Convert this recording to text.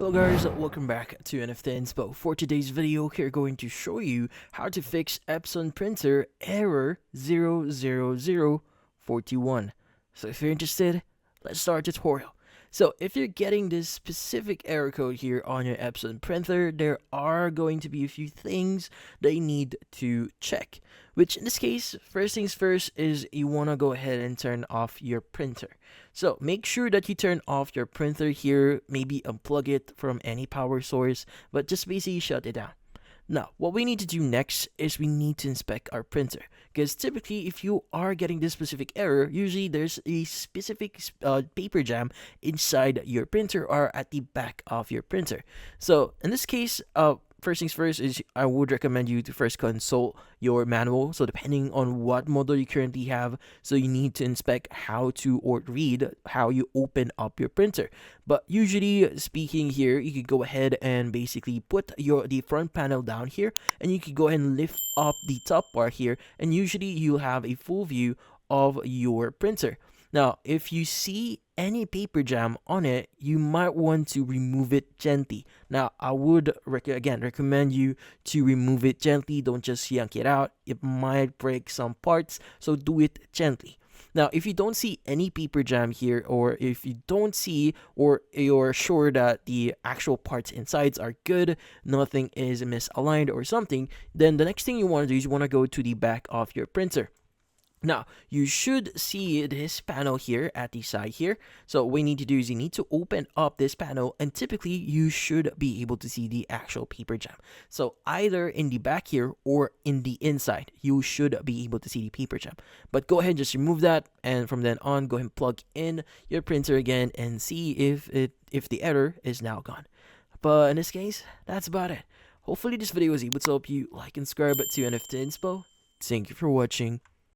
Hello guys, welcome back to NFT Inspo. For today's video, we're going to show you how to fix Epson printer error 00041. So if you're interested, let's start the tutorial. So if you're getting this specific error code here on your Epson printer, there are going to be a few things that you need to check. Which in this case, first things first is you want to go ahead and turn off your printer. So make sure that you turn off your printer here, maybe unplug it from any power source, but just basically shut it down. Now, what we need to do next is we need to inspect our printer. Because typically, if you are getting this specific error, usually there's a specific paper jam inside your printer or at the back of your printer. So in this case, first things first is I would recommend you to first consult your manual. So depending on what model you currently have, so you need to inspect how to or read how you open up your printer. But usually speaking here, you could go ahead and basically put the front panel down here, and you could go ahead and lift up the top part here, and usually you'll have a full view of your printer. Now, if you see any paper jam on it, you might want to remove it gently. Now, I would recommend you to remove it gently. Don't just yank it out. It might break some parts, so do it gently. Now, if you don't see any paper jam here, or if you don't see or you're sure that the actual parts insides are good, nothing is misaligned or something, then the next thing you want to do is you want to go to the back of your printer. Now, you should see this panel here at the side here. So what you need to do is you need to open up this panel, and typically you should be able to see the actual paper jam. So either in the back here or in the inside, you should be able to see the paper jam. But go ahead and just remove that, and from then on, go ahead and plug in your printer again and see if the error is now gone. But in this case, that's about it. Hopefully this video was able to help you. Like and subscribe to NFT Inspo. Thank you for watching.